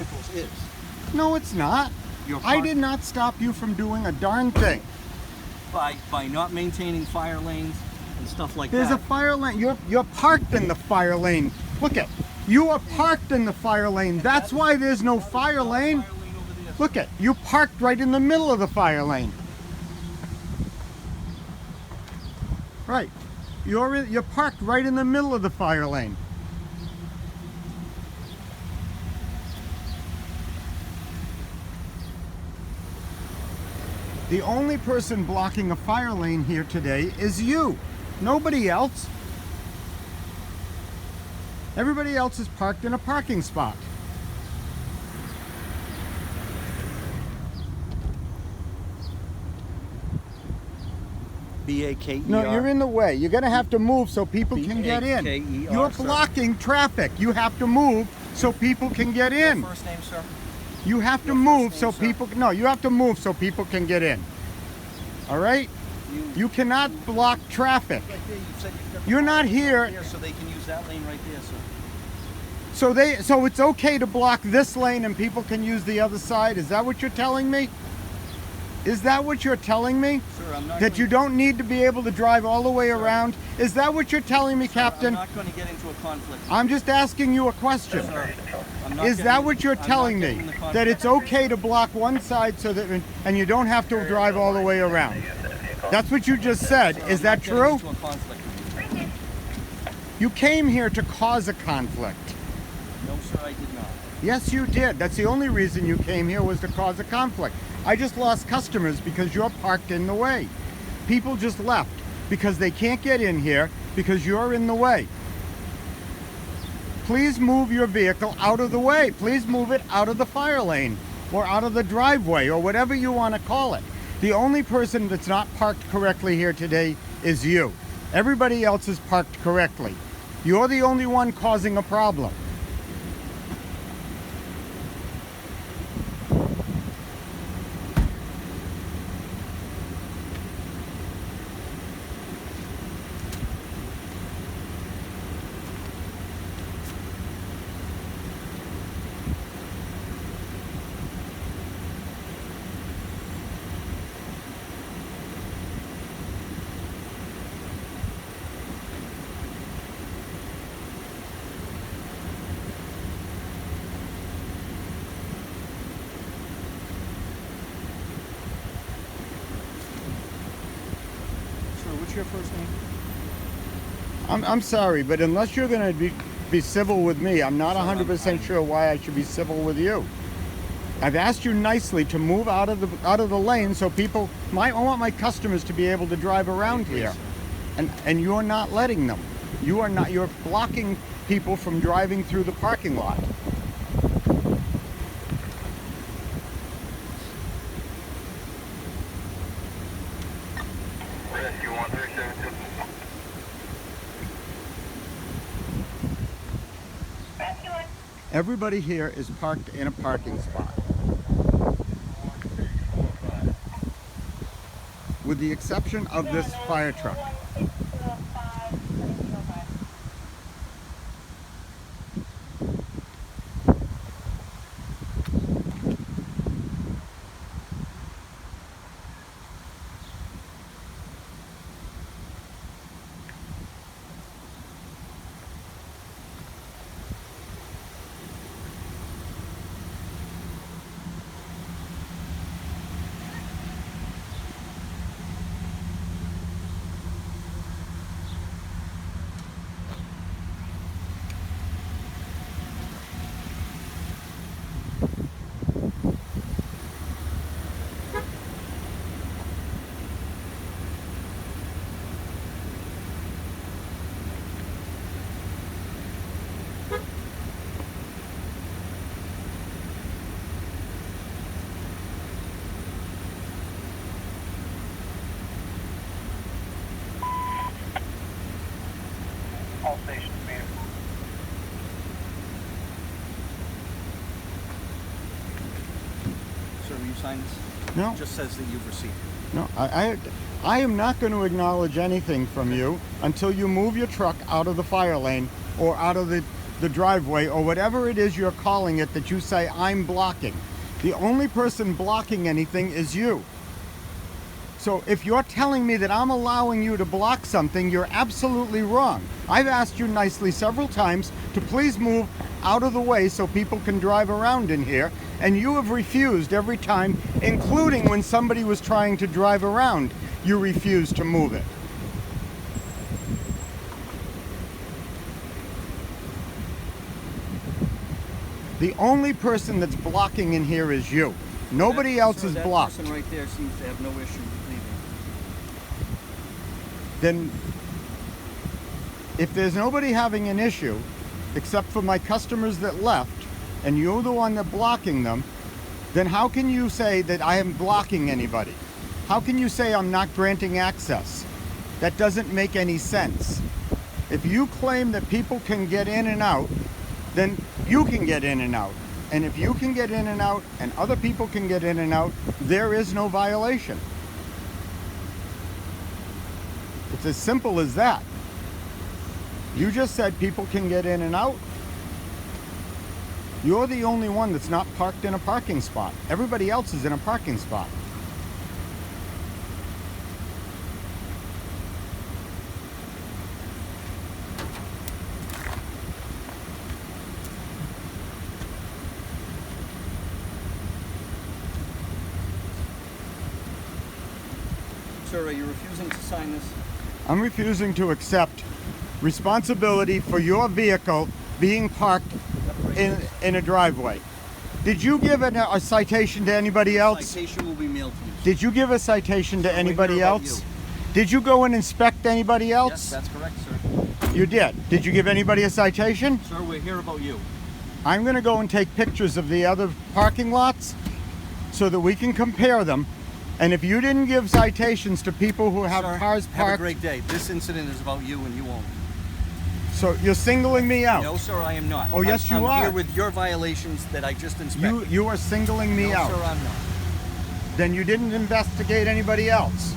vehicles is. No, it's not. I did not stop you from doing a darn thing. By not maintaining fire lanes and stuff like There's that. a fire lane. You're parked in the fire lane. Look at, you are parked in the fire lane. That's why there's no fire lane. Look at, you parked right in the middle of the fire lane. Right. You're parked right in the middle of the fire lane. The only person blocking a fire lane here today is you. Nobody else. Everybody else is parked in a parking spot. B-A-K-E-R. No, you're in the way. You're going to have to move so people can get in. B-A-K-E-R, You're sir. blocking traffic. You have to move so people can get in. Your first name, sir? You have to Your move first so name, sir? people, no, you have to move so people can get in. All right? You cannot block traffic. Right there, you said you've got the You're not here. there, so they can use that lane right there, sir. So it's okay to block this lane and people can use the other side? Is that what you're telling me? Is that what you're telling me? Sir, I'm not That you don't need to be able to drive all the way around? Is that what you're telling me, Sir, Captain? I'm not going to get into a conflict. I'm just asking you a question. Sir, I'm not Is getting- that what you're I'm not telling me? getting in the conflict. That it's okay to block one side so that, and you don't have to drive all the way around? That's what you just said. Sir, Is I'm that not getting true? into a conflict. You came here to cause a conflict. No, sir, I did not. Yes, you did. That's the only reason you came here, was to cause a conflict. I just lost customers because you're parked in the way. People just left because they can't get in here because you're in the way. Please move your vehicle out of the way. Please move it out of the fire lane or out of the driveway or whatever you want to call it. The only person that's not parked correctly here today is you. Everybody else is parked correctly. You're the only one causing a problem. Sir, what's your first name? I'm sorry, but unless you're going to be civil with me, I'm not 100% sure why I should be civil with you. I've asked you nicely to move out of the lane so people, I want my customers to be able to drive around here, and you're not letting them. You're blocking people from driving through the parking lot. Everybody here is parked in a parking spot, with the exception of this fire truck. All stations meter. Sir, will you sign this? No. It just says that you've received it. No, I am not going to acknowledge anything from you until you move your truck out of the fire lane or out of the the driveway or whatever it is you're calling it that you say I'm blocking. The only person blocking anything is you. So if you're telling me that I'm allowing you to block something, you're absolutely wrong. I've asked you nicely several times to please move out of the way so people can drive around in here, and you have refused every time, including when somebody was trying to drive around, you refused to move it. The only person that's blocking in here is you. Nobody else is blocked. That person right there seems to have no issue leaving. Then if there's nobody having an issue except for my customers that left and you're the one that's blocking them, then how can you say that I am blocking anybody? How can you say I'm not granting access? That doesn't make any sense. If you claim that people can get in and out, then you can get in and out. And if you can get in and out and other people can get in and out, there is no violation. It's as simple as that. You just said people can get in and out. You're the only one that's not parked in a parking spot. Everybody else is in a parking spot. Sir, are you refusing to sign this? I'm refusing to accept responsibility for your vehicle being parked in a driveway. Did you give a citation to anybody else? Citation will be mailed to you. Did you give a citation to anybody else? Did you go and inspect anybody else? Yes, that's correct, sir. You did. Did you give anybody a citation? Sir, we're here about you. I'm going to go and take pictures of the other parking lots so that we can compare them. And if you didn't give citations to people who have Sir, cars parked... have a great day. This incident is about you and you only. So you're singling me out? No, sir, I am not. Oh, yes, you I'm are. here with your violations that I just inspected. You are singling me out. No, sir, I'm not. Then you didn't investigate anybody else.